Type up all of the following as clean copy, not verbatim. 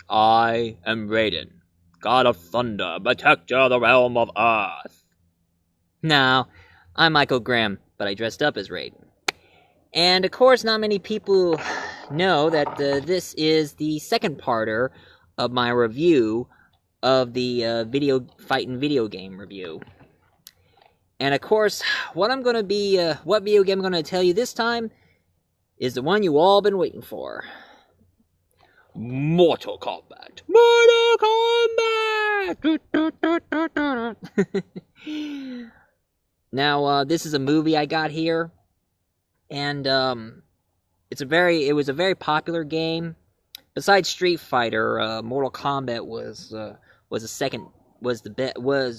I am Raiden, God of Thunder, protector of the realm of Earth. No, I'm Michael Grimm, but I dressed up as Raiden. And of course, not many people know that this is the second parter of my review of the video game review. And of course, what video game I'm going to tell you this time is the one you all been waiting for. Mortal Kombat. Mortal Kombat! Now, this is a movie I got here, and it was a very popular game. Besides Street Fighter, Mortal Kombat was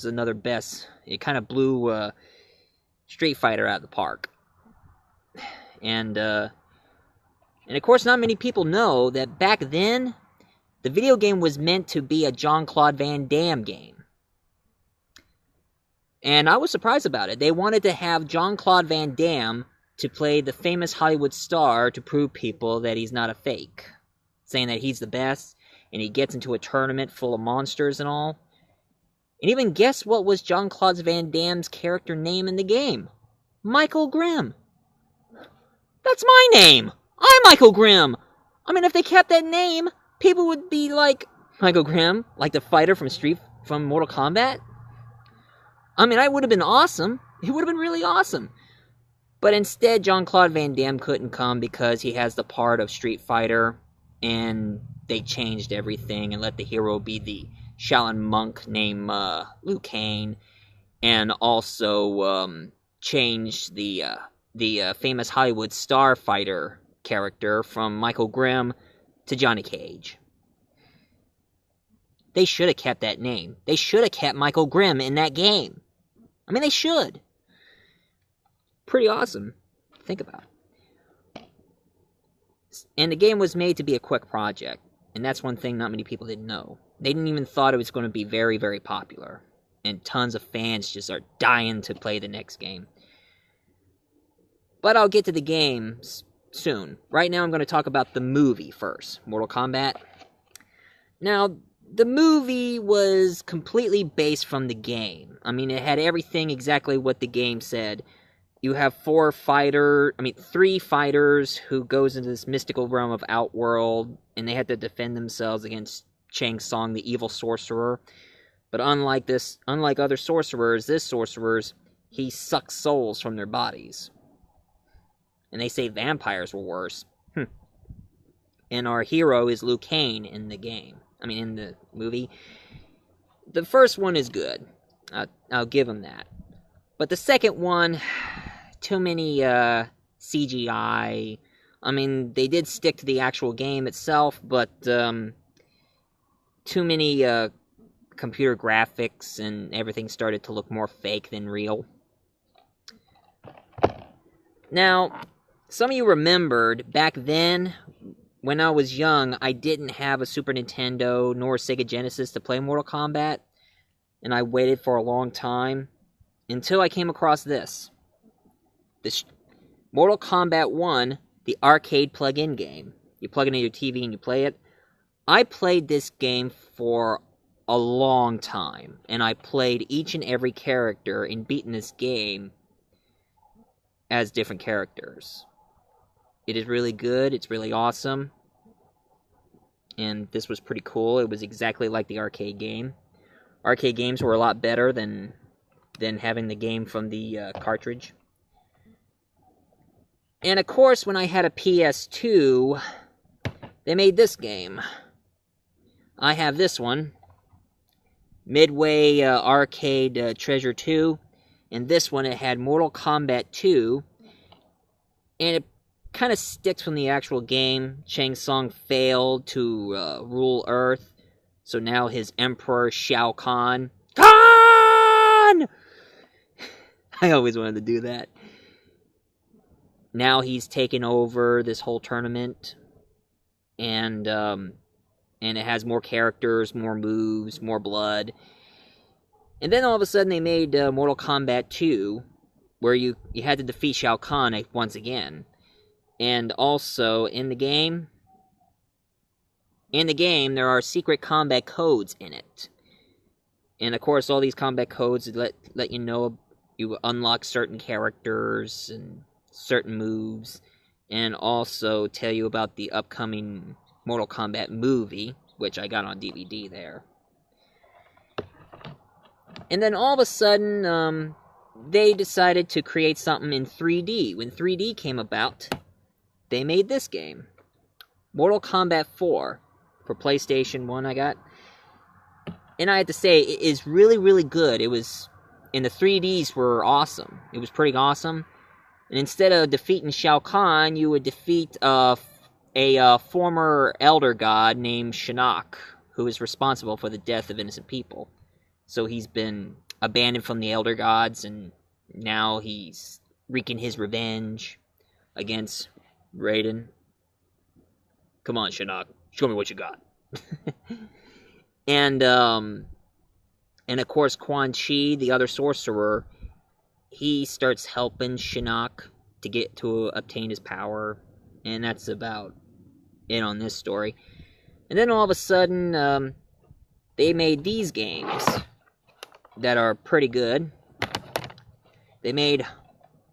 another best. It kind of blew Street Fighter out of the park, and of course, not many people know that back then, the video game was meant to be a Jean-Claude Van Damme game. And I was surprised about it. They wanted to have Jean-Claude Van Damme to play the famous Hollywood star to prove people that he's not a fake. Saying that he's the best, and he gets into a tournament full of monsters and all. And even guess what was Jean-Claude Van Damme's character name in the game? Michael Grimm. That's my name! I'm Michael Grimm! I mean, if they kept that name, people would be like, Michael Grimm, like the fighter from Mortal Kombat? I mean, I would have been awesome. It would have been really awesome. But instead, Jean-Claude Van Damme couldn't come because he has the part of Street Fighter, and they changed everything and let the hero be the Shaolin monk named Liu Kang, and also changed the famous Hollywood star fighter character from Michael Grimm to Johnny Cage. They should have kept that name. They should have kept Michael Grimm in that game. I mean, they should. Pretty awesome. Think about it. And the game was made to be a quick project. And that's one thing not many people didn't know. They didn't even thought it was going to be very, very popular. And tons of fans just are dying to play the next game. But I'll get to the games soon. Right now I'm going to talk about the movie first. Mortal Kombat. Now, the movie was completely based from the game. I mean, it had everything exactly what the game said. You have three fighters who goes into this mystical realm of Outworld, and they have to defend themselves against Shang Tsung, the evil sorcerer. But unlike other sorcerers, he sucks souls from their bodies. And they say vampires were worse. And our hero is Liu Kang in the movie. The first one is good. I'll give him that. But the second one, too many CGI. I mean, they did stick to the actual game itself, but too many computer graphics, and everything started to look more fake than real. Now, some of you remembered, back then, when I was young, I didn't have a Super Nintendo nor a Sega Genesis to play Mortal Kombat, and I waited for a long time, until I came across this. This Mortal Kombat 1, the arcade plug-in game. You plug it into your TV and you play it. I played this game for a long time, and I played each and every character and beaten this game as different characters. It is really good, it's really awesome, and this was pretty cool. It was exactly like the arcade game. Arcade games were a lot better than having the game from the cartridge. And of course, when I had a PS2, they made this game. I have this one, Midway Arcade Treasure 2, and this one, it had Mortal Kombat 2, and it kind of sticks from the actual game. Shang Tsung failed to rule Earth, so now his Emperor Shao Kahn... Kahn! I always wanted to do that. Now he's taken over this whole tournament, and it has more characters, more moves, more blood. And then all of a sudden they made Mortal Kombat 2, where you had to defeat Shao Kahn once again. And also, in the game, in the game, there are secret combat codes in it. And of course, all these combat codes let you know you unlock certain characters and certain moves, and also tell you about the upcoming Mortal Kombat movie, which I got on DVD there. And then all of a sudden, they decided to create something in 3D. When 3D came about, they made this game. Mortal Kombat 4 for PlayStation 1 I got. And I have to say, it is really, really good. It was, and the 3Ds were awesome. It was pretty awesome. And instead of defeating Shao Kahn, you would defeat a former elder god named Shinnok, who is responsible for the death of innocent people. So he's been abandoned from the elder gods, and now he's wreaking his revenge against Raiden. Come on, Shinnok, show me what you got. And of course, Quan Chi, the other sorcerer, he starts helping Shinnok to obtain his power, and that's about it on this story. And then all of a sudden, they made these games that are pretty good. They made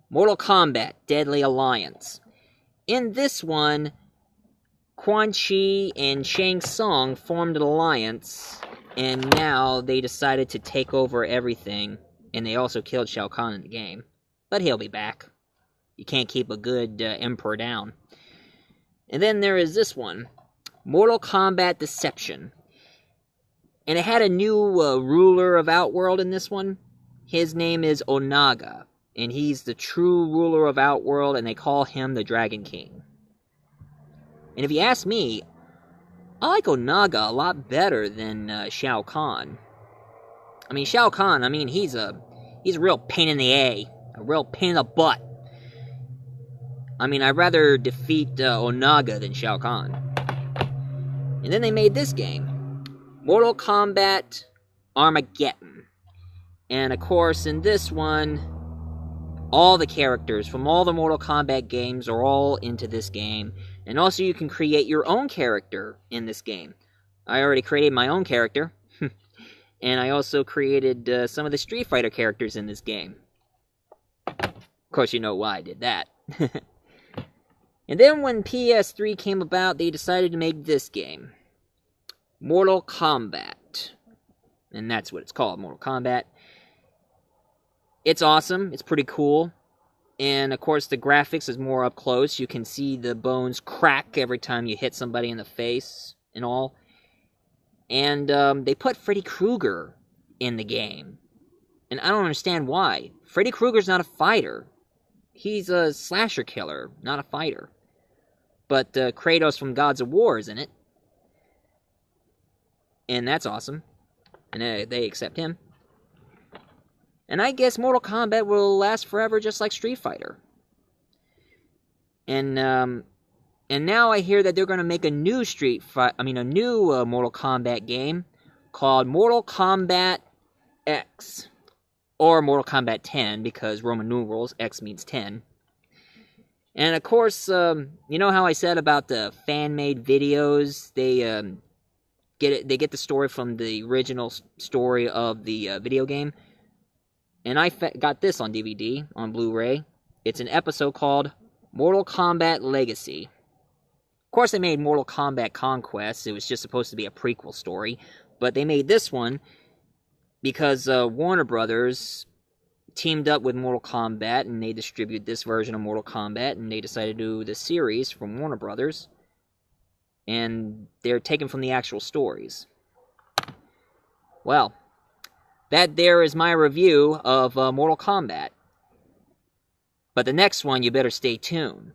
Mortal Kombat Deadly Alliance. In this one, Quan Chi and Shang Tsung formed an alliance, and now they decided to take over everything, and they also killed Shao Kahn in the game. But he'll be back. You can't keep a good emperor down. And then there is this one, Mortal Kombat Deception. And it had a new ruler of Outworld in this one. His name is Onaga, and he's the true ruler of Outworld, and they call him the Dragon King. And if you ask me, I like Onaga a lot better than Shao Kahn. I mean, Shao Kahn, he's a real pain in the A, a real pain in the butt. I'd rather defeat Onaga than Shao Kahn. And then they made this game, Mortal Kombat Armageddon. And of course, in this one, all the characters from all the Mortal Kombat games are all into this game. And also you can create your own character in this game. I already created my own character. And I also created some of the Street Fighter characters in this game. Of course, you know why I did that. And then when PS3 came about, they decided to make this game, Mortal Kombat. And that's what it's called, Mortal Kombat. It's awesome. It's pretty cool. And, of course, the graphics is more up close. You can see the bones crack every time you hit somebody in the face and all. And they put Freddy Krueger in the game. And I don't understand why. Freddy Krueger's not a fighter. He's a slasher killer, not a fighter. But Kratos from Gods of War is in it. And that's awesome. And they accept him. And I guess Mortal Kombat will last forever just like Street Fighter. And now I hear that they're going to make a new Mortal Kombat game called Mortal Kombat X. Or Mortal Kombat 10, because Roman numerals, X means 10. And of course, you know how I said about the fan-made videos? They get the story from the original story of the video game. And I got this on DVD, on Blu-ray. It's an episode called Mortal Kombat Legacy. Of course, they made Mortal Kombat Conquest. It was just supposed to be a prequel story. But they made this one because Warner Brothers teamed up with Mortal Kombat, and they distributed this version of Mortal Kombat, and they decided to do the series from Warner Brothers. And they're taken from the actual stories. Well, that there is my review of Mortal Kombat. But the next one, you better stay tuned,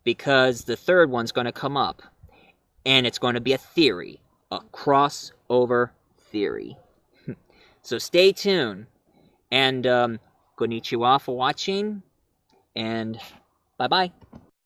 because the third one's going to come up, and it's going to be a theory, a crossover theory. So stay tuned, and konnichiwa for watching, and bye-bye.